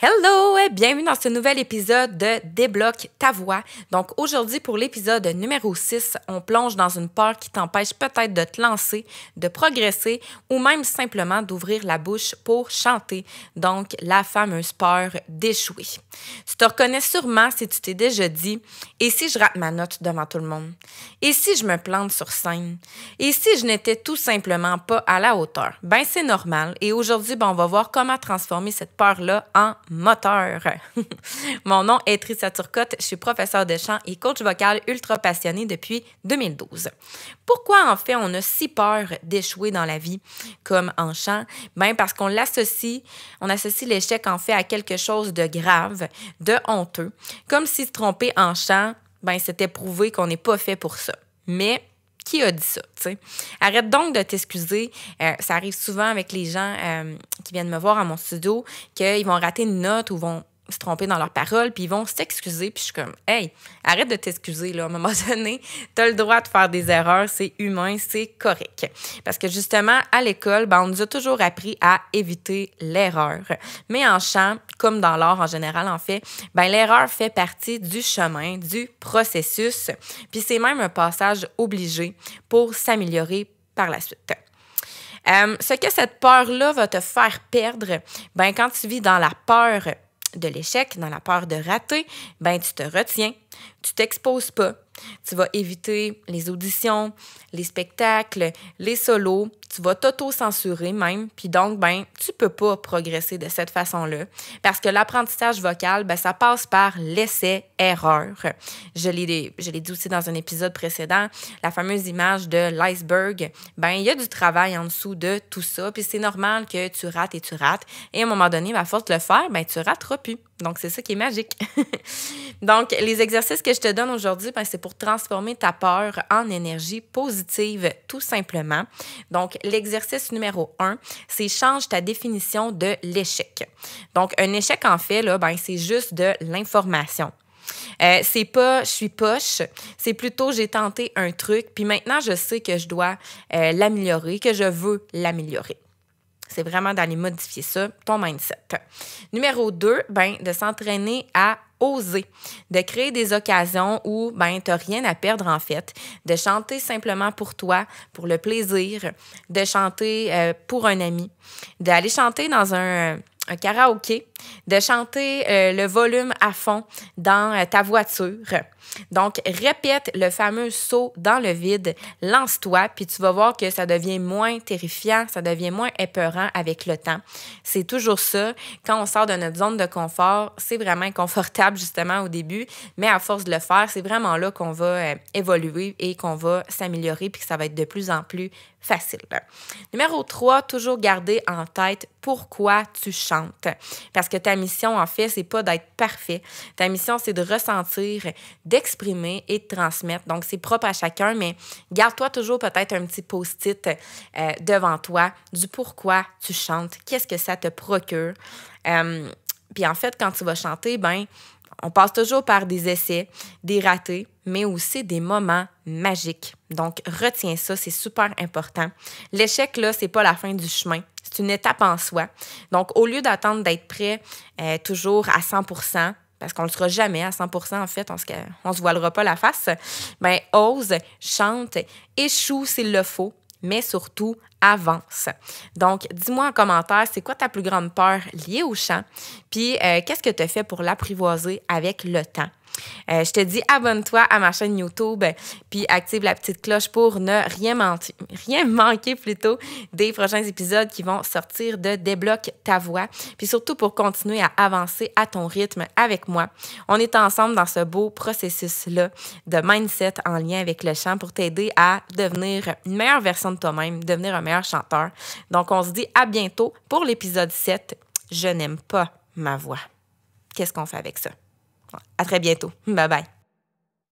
Hello! Bienvenue dans ce nouvel épisode de Débloque ta voix. Donc aujourd'hui, pour l'épisode numéro 6, on plonge dans une peur qui t'empêche peut-être de te lancer, de progresser ou même simplement d'ouvrir la bouche pour chanter. Donc la fameuse peur d'échouer. Tu te reconnais sûrement si tu t'es déjà dit « Et si je rate ma note devant tout le monde? Et si je me plante sur scène? Et si je n'étais tout simplement pas à la hauteur? » Ben c'est normal et aujourd'hui, on va voir comment transformer cette peur-là en moteur. Mon nom est Trisha Turcotte, je suis professeure de chant et coach vocal ultra passionnée depuis 2012. Pourquoi en fait on a si peur d'échouer dans la vie comme en chant? Ben parce qu'on associe l'échec en fait à quelque chose de grave, de honteux, comme si se tromper en chant, ben c'était prouvé qu'on n'est pas fait pour ça. Mais qui a dit ça, tu sais? Arrête donc de t'excuser. Ça arrive souvent avec les gens qui viennent me voir à mon studio, qu'ils vont rater une note ou vont se tromper dans leurs paroles, puis ils vont s'excuser, puis je suis comme « Hey, arrête de t'excuser, là. À un moment donné, tu as le droit de faire des erreurs, c'est humain, c'est correct. » Parce que justement, à l'école, on nous a toujours appris à éviter l'erreur. Mais en chant, comme dans l'art en général, en fait, l'erreur fait partie du chemin, du processus, puis c'est même un passage obligé pour s'améliorer par la suite. Ce que cette peur-là va te faire perdre, quand tu vis dans la peur de l'échec, dans la peur de rater, tu te retiens, tu t'exposes pas, tu vas éviter les auditions, les spectacles, les solos, tu vas t'auto-censurer même, puis donc, tu peux pas progresser de cette façon-là parce que l'apprentissage vocal, ça passe par l'essai-erreur. Je l'ai dit aussi dans un épisode précédent, la fameuse image de l'iceberg, il y a du travail en dessous de tout ça, puis c'est normal que tu rates, et à un moment donné, à force de le faire, tu rateras plus. Donc, c'est ça qui est magique. Donc, les exercices que je te donne aujourd'hui, c'est pour transformer ta peur en énergie positive, tout simplement. Donc, l'exercice numéro 1, c'est change ta définition de l'échec. Donc, un échec, en fait, là, c'est juste de l'information. C'est pas « je suis poche », c'est plutôt « j'ai tenté un truc, puis maintenant, je sais que je dois l'améliorer, que je veux l'améliorer ». C'est vraiment d'aller modifier ça, ton mindset. Numéro 2, de s'entraîner à oser, de créer des occasions où tu n'as rien à perdre en fait, de chanter simplement pour toi, pour le plaisir, de chanter pour un ami, d'aller chanter dans un karaoké, de chanter le volume à fond dans ta voiture. Donc, répète le fameux saut dans le vide, lance-toi, puis tu vas voir que ça devient moins terrifiant, ça devient moins épeurant avec le temps. C'est toujours ça. Quand on sort de notre zone de confort, c'est vraiment inconfortable justement au début, mais à force de le faire, c'est vraiment là qu'on va évoluer et qu'on va s'améliorer puis que ça va être de plus en plus facile. Numéro 3, toujours garder en tête pourquoi tu chantes. Parce que ta mission, en fait, c'est pas d'être parfait. Ta mission, c'est de ressentir, d'exprimer et de transmettre. Donc, c'est propre à chacun, mais garde-toi toujours peut-être un petit post-it devant toi du pourquoi tu chantes, qu'est-ce que ça te procure. Puis en fait, quand tu vas chanter, on passe toujours par des essais, des ratés, mais aussi des moments magiques. Donc, retiens ça, c'est super important. L'échec, là, c'est pas la fin du chemin. C'est une étape en soi. Donc, au lieu d'attendre d'être prêt toujours à 100%, parce qu'on ne le sera jamais à 100%, en fait, on se voilera pas la face, ose, chante, échoue s'il le faut, mais surtout, avance. Donc, dis-moi en commentaire, c'est quoi ta plus grande peur liée au chant? Puis, qu'est-ce que tu as fait pour l'apprivoiser avec le temps? Je te dis, abonne-toi à ma chaîne YouTube, puis active la petite cloche pour ne rien manquer plutôt des prochains épisodes qui vont sortir de Débloque ta voix, puis surtout pour continuer à avancer à ton rythme avec moi. On est ensemble dans ce beau processus-là de mindset en lien avec le chant pour t'aider à devenir une meilleure version de toi-même, devenir un meilleur chanteur. Donc, on se dit à bientôt pour l'épisode 7. Je n'aime pas ma voix. Qu'est-ce qu'on fait avec ça? À très bientôt. Bye bye.